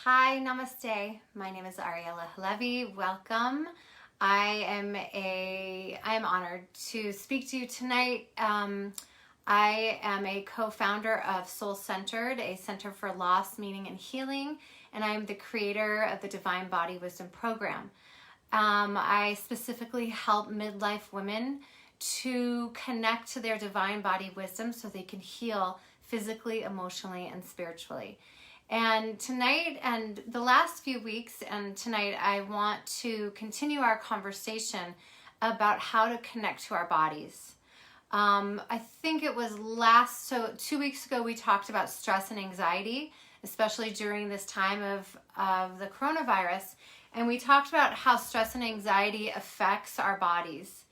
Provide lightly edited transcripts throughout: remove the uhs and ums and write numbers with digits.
Hi, namaste. My name is Ariela. Welcome. I am honored to speak to you tonight. I am a co-founder of Soul Centered, a center for loss, meaning, and healing, and I am the creator of the Divine Body Wisdom program. I specifically help midlife women to connect to their divine body wisdom so they can heal physically, emotionally, and spiritually. And tonight and the last few weeks and tonight, I want to continue our conversation about how to connect to our bodies. I think it was 2 weeks ago, we talked about stress and anxiety, especially during this time of the coronavirus. And we talked about how stress and anxiety affects our bodies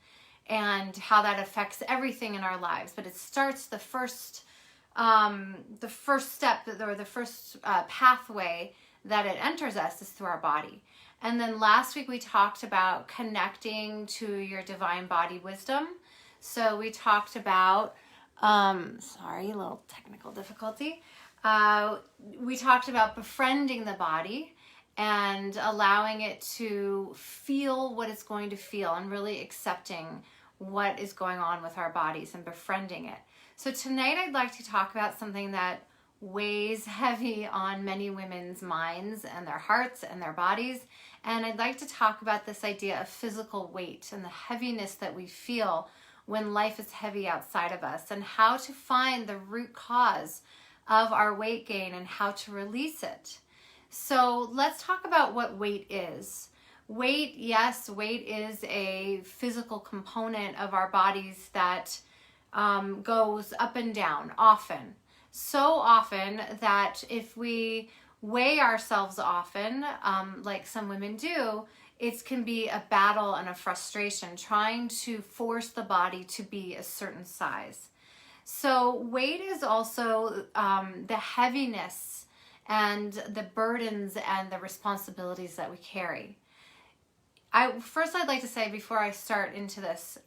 and how that affects everything in our lives. But it starts the first step or the first pathway that it enters us is through our body. And then last week we talked about connecting to your divine body wisdom. So we talked about, sorry, a little technical difficulty. We talked about befriending the body and allowing it to feel what it's going to feel and really accepting what is going on with our bodies and befriending it. So tonight I'd like to talk about something that weighs heavy on many women's minds and their hearts and their bodies. And I'd like to talk about this idea of physical weight and the heaviness that we feel when life is heavy outside of us, and how to find the root cause of our weight gain and how to release it. So let's talk about what weight is. Weight is a physical component of our bodies that goes up and down often. So often that if we weigh ourselves often, like some women do, it can be a battle and a frustration trying to force the body to be a certain size. So weight is also the heaviness and the burdens and the responsibilities that we carry. I'd like to say before I start into this,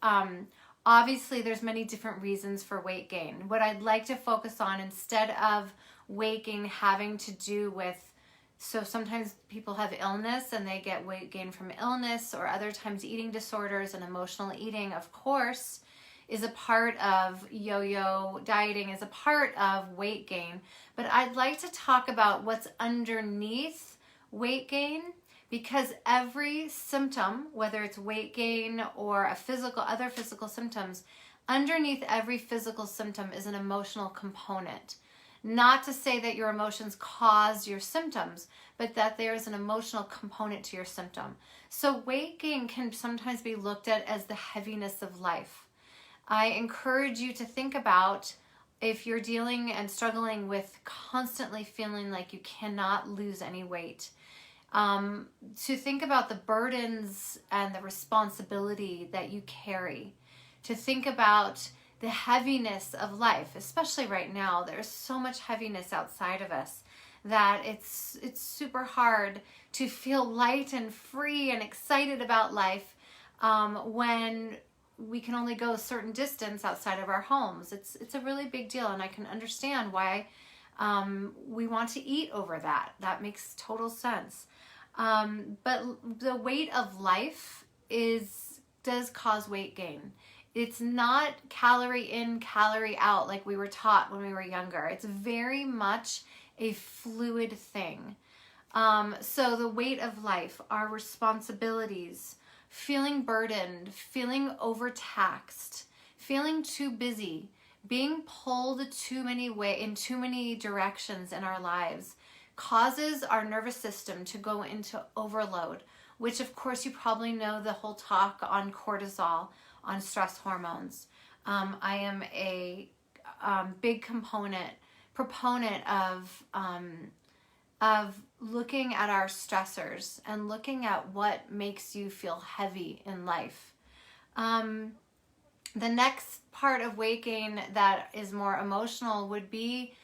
obviously there's many different reasons for weight gain. What I'd like to focus on, instead of weight gain having to do with, so sometimes people have illness and they get weight gain from illness, or other times eating disorders, and emotional eating, of course, is a part of yo-yo dieting, is a part of weight gain. But I'd like to talk about what's underneath weight gain, because every symptom, whether it's weight gain or other physical symptoms, underneath every physical symptom is an emotional component. Not to say that your emotions cause your symptoms, but that there is an emotional component to your symptom. So weight gain can sometimes be looked at as the heaviness of life. I encourage you to think about, if you're dealing and struggling with constantly feeling like you cannot lose any weight, to think about the burdens and the responsibility that you carry, to think about the heaviness of life, especially right now. There's so much heaviness outside of us that it's super hard to feel light and free and excited about life when we can only go a certain distance outside of our homes. It's a really big deal, and I can understand why we want to eat over that. That makes total sense. But the weight of life does cause weight gain. It's not calorie in, calorie out like we were taught when we were younger. It's very much a fluid thing. So the weight of life, our responsibilities, feeling burdened, feeling overtaxed, feeling too busy, being pulled in too many directions in our lives, causes our nervous system to go into overload, which of course you probably know the whole talk on cortisol, on stress hormones. I am a big proponent of looking at our stressors and looking at what makes you feel heavy in life. The next part of weight gain that is more emotional would be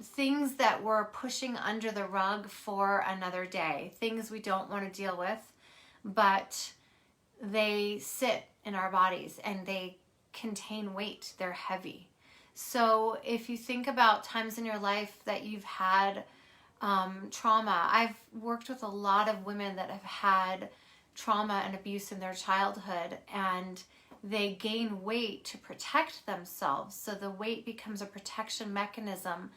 things that we're pushing under the rug for another day, things we don't want to deal with, but they sit in our bodies and they contain weight, they're heavy. So if you think about times in your life that you've had trauma. I've worked with a lot of women that have had trauma and abuse in their childhood, and they gain weight to protect themselves. So the weight becomes a protection mechanism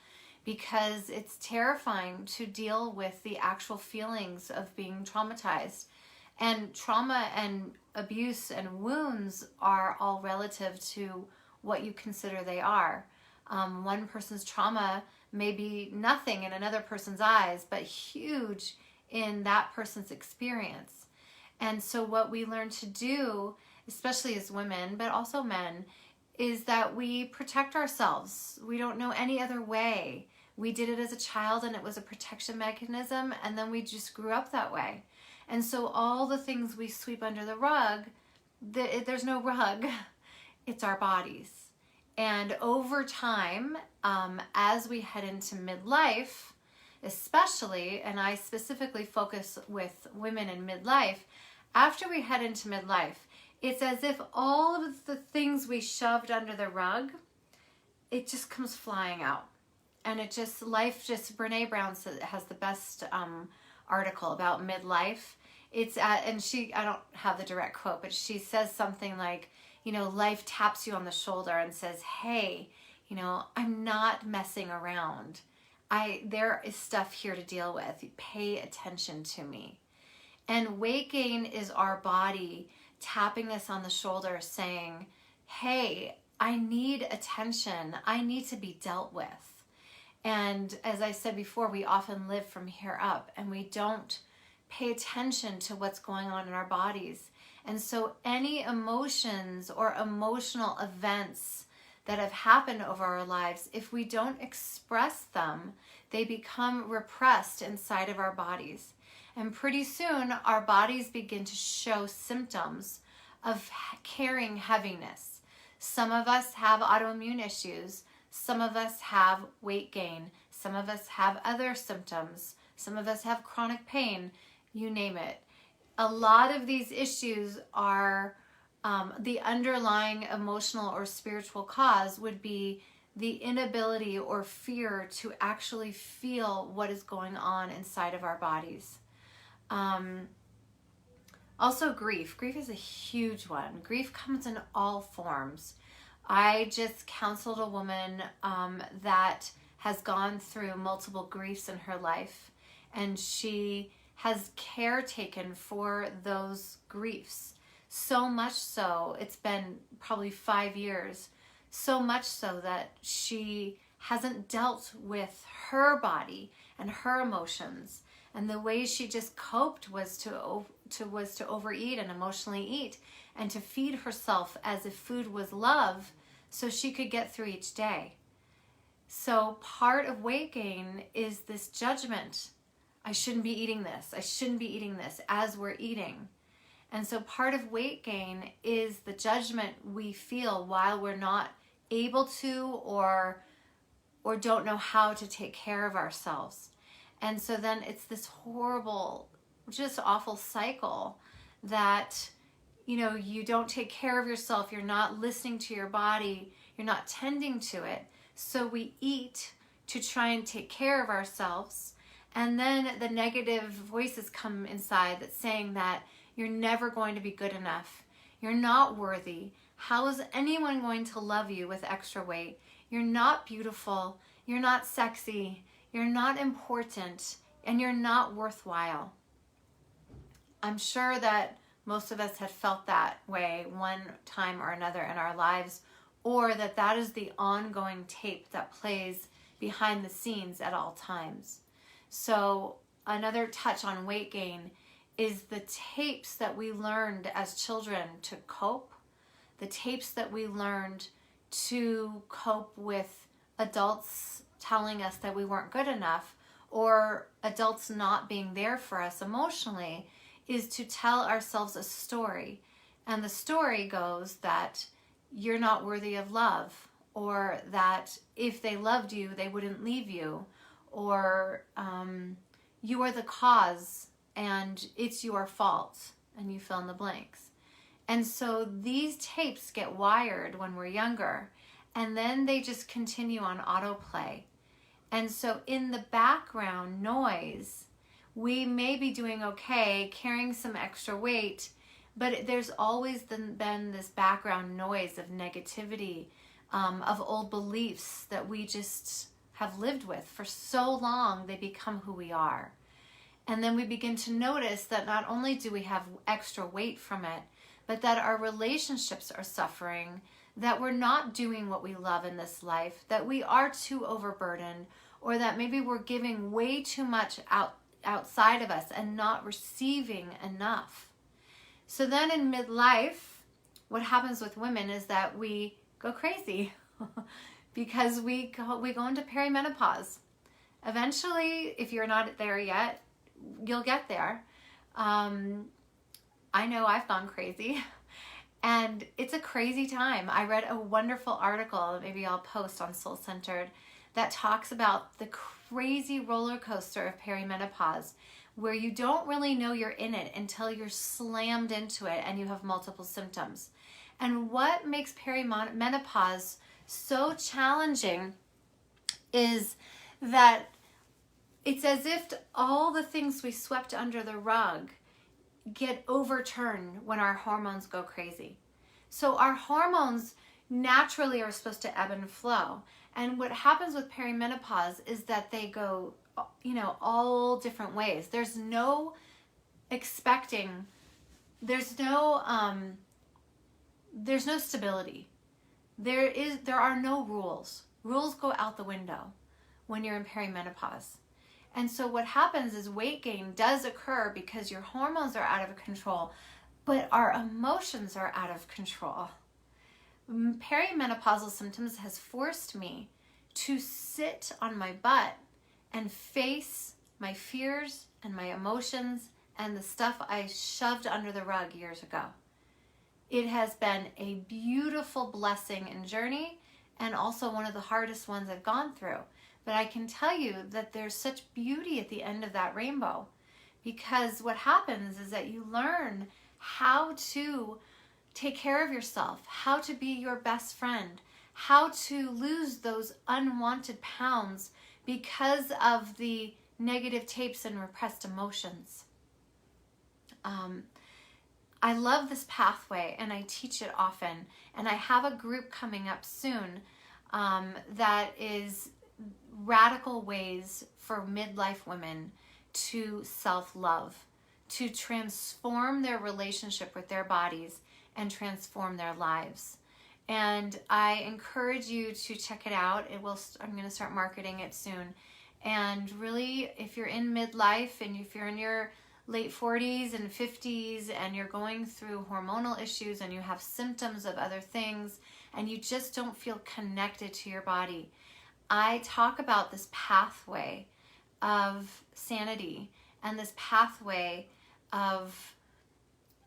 because it's terrifying to deal with the actual feelings of being traumatized. And trauma and abuse and wounds are all relative to what you consider they are. One person's trauma may be nothing in another person's eyes, but huge in that person's experience. And so what we learn to do, especially as women, but also men, is that we protect ourselves. We don't know any other way. We did it as a child and it was a protection mechanism, and then we just grew up that way. And so all the things we sweep under the rug, there's no rug, it's our bodies. And over time, as we head into midlife, especially, and I specifically focus with women in midlife, after we head into midlife, it's as if all of the things we shoved under the rug, it just comes flying out. And it just, Brene Brown has the best article about midlife. It's and I don't have the direct quote, but she says something like, life taps you on the shoulder and says, hey, I'm not messing around. There is stuff here to deal with. Pay attention to me. And weight gain is our body tapping us on the shoulder saying, hey, I need attention. I need to be dealt with. And as I said before, we often live from here up and we don't pay attention to what's going on in our bodies. And so any emotions or emotional events that have happened over our lives, if we don't express them, they become repressed inside of our bodies. And pretty soon, our bodies begin to show symptoms of carrying heaviness. Some of us have autoimmune issues. Some of us have weight gain. Some of us have other symptoms. Some of us have chronic pain, you name it. A lot of these issues are the underlying emotional or spiritual cause would be the inability or fear to actually feel what is going on inside of our bodies. Also grief. Grief is a huge one. Grief comes in all forms. I just counseled a woman that has gone through multiple griefs in her life, and she has caretaken for those griefs. So much so, it's been probably 5 years, so much so that she hasn't dealt with her body and her emotions. And the way she just coped was to overeat and emotionally eat and to feed herself as if food was love so she could get through each day. So part of weight gain is this judgment. I shouldn't be eating this. I shouldn't be eating this as we're eating. And so part of weight gain is the judgment we feel while we're not able to or don't know how to take care of ourselves. And so then it's this horrible, just awful cycle that, you don't take care of yourself. You're not listening to your body. You're not tending to it. So we eat to try and take care of ourselves. And then the negative voices come inside that's saying that you're never going to be good enough. You're not worthy. How is anyone going to love you with extra weight? You're not beautiful. You're not sexy. You're not important. And you're not worthwhile. I'm sure that most of us have felt that way one time or another in our lives, or that is the ongoing tape that plays behind the scenes at all times. So another touch on weight gain is the tapes that we learned as children to cope, the tapes that we learned to cope with adults telling us that we weren't good enough or adults not being there for us emotionally, is to tell ourselves a story. And the story goes that you're not worthy of love, or that if they loved you, they wouldn't leave you, or you are the cause and it's your fault, and you fill in the blanks. And so these tapes get wired when we're younger, and then they just continue on autoplay. And so in the background noise, we may be doing okay, carrying some extra weight, but there's always been this background noise of negativity, of old beliefs that we just have lived with for so long, they become who we are. And then we begin to notice that not only do we have extra weight from it, but that our relationships are suffering, that we're not doing what we love in this life, that we are too overburdened, or that maybe we're giving way too much outside of us and not receiving enough. So then in midlife, what happens with women is that we go crazy because we go into perimenopause. Eventually, if you're not there yet, you'll get there. I know I've gone crazy. And it's a crazy time. I read a wonderful article, maybe I'll post on Soul Centered, that talks about the crazy roller coaster of perimenopause, where you don't really know you're in it until you're slammed into it and you have multiple symptoms. And what makes perimenopause so challenging is that it's as if all the things we swept under the rug get overturned when our hormones go crazy. So our hormones naturally are supposed to ebb and flow. And what happens with perimenopause is that they go, all different ways. There's no expecting, there's no stability. There are no rules. Rules go out the window when you're in perimenopause. And so what happens is weight gain does occur because your hormones are out of control, but our emotions are out of control. Perimenopausal symptoms has forced me to sit on my butt and face my fears and my emotions and the stuff I shoved under the rug years ago. It has been a beautiful blessing and journey, and also one of the hardest ones I've gone through. But I can tell you that there's such beauty at the end of that rainbow, because what happens is that you learn how to take care of yourself, how to be your best friend, how to lose those unwanted pounds because of the negative tapes and repressed emotions. I love this pathway and I teach it often, and I have a group coming up soon that is radical ways for midlife women to self-love, to transform their relationship with their bodies and transform their lives. And I encourage you to check it out. I'm going to start marketing it soon. And really, if you're in midlife and if you're in your late 40s and 50s and you're going through hormonal issues and you have symptoms of other things and you just don't feel connected to your body, I talk about this pathway of sanity and this pathway of,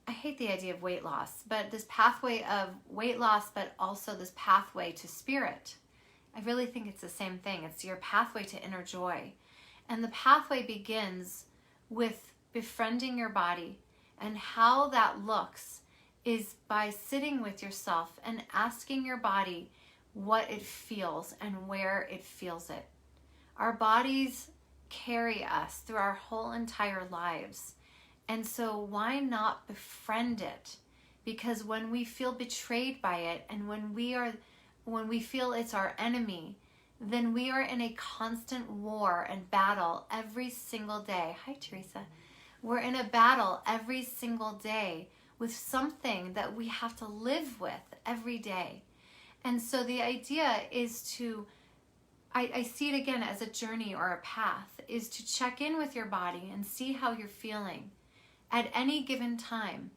I hate the idea of weight loss, but this pathway of weight loss, but also this pathway to spirit. I really think it's the same thing. It's your pathway to inner joy. And the pathway begins with befriending your body, and how that looks is by sitting with yourself and asking your body what it feels and where it feels it. Our bodies carry us through our whole entire lives. And so why not befriend it? Because when we feel betrayed by it and when we feel it's our enemy, then we are in a constant war and battle every single day. Hi, Teresa. We're in a battle every single day with something that we have to live with every day. And so the idea is to, I see it again as a journey or a path, is to check in with your body and see how you're feeling at any given time.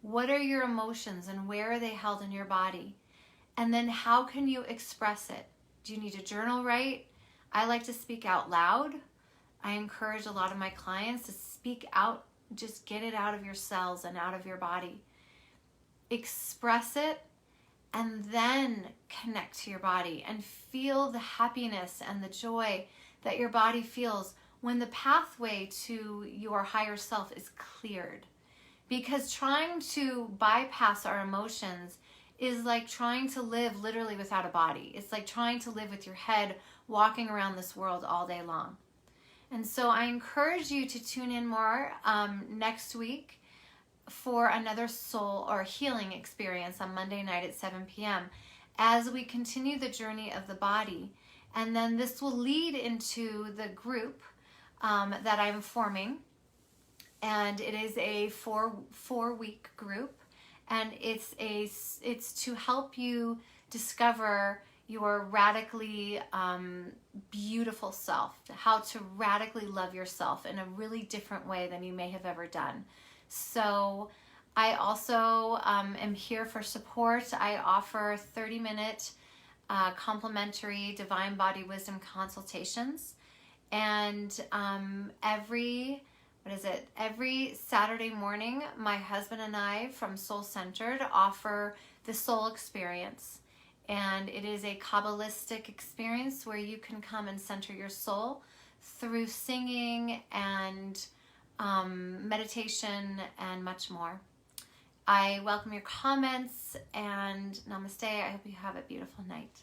What are your emotions and where are they held in your body? And then how can you express it? Do you need to journal write? I like to speak out loud. I encourage a lot of my clients to speak out, just get it out of your cells and out of your body. Express it and then connect to your body and feel the happiness and the joy that your body feels when the pathway to your higher self is cleared. Because trying to bypass our emotions is like trying to live literally without a body. It's like trying to live with your head walking around this world all day long. And so I encourage you to tune in more next week for another soul or healing experience on Monday night at 7 p.m. as we continue the journey of the body. And then this will lead into the group that I'm forming. And it is a four-week group. And it's to help you discover your radically beautiful self, how to radically love yourself in a really different way than you may have ever done. So I also am here for support. I offer 30-minute complimentary Divine Body Wisdom consultations. And every Saturday morning, my husband and I from Soul Centered offer the Soul Xperience. And it is a Kabbalistic experience where you can come and center your soul through singing and meditation and much more. I welcome your comments, and namaste. I hope you have a beautiful night.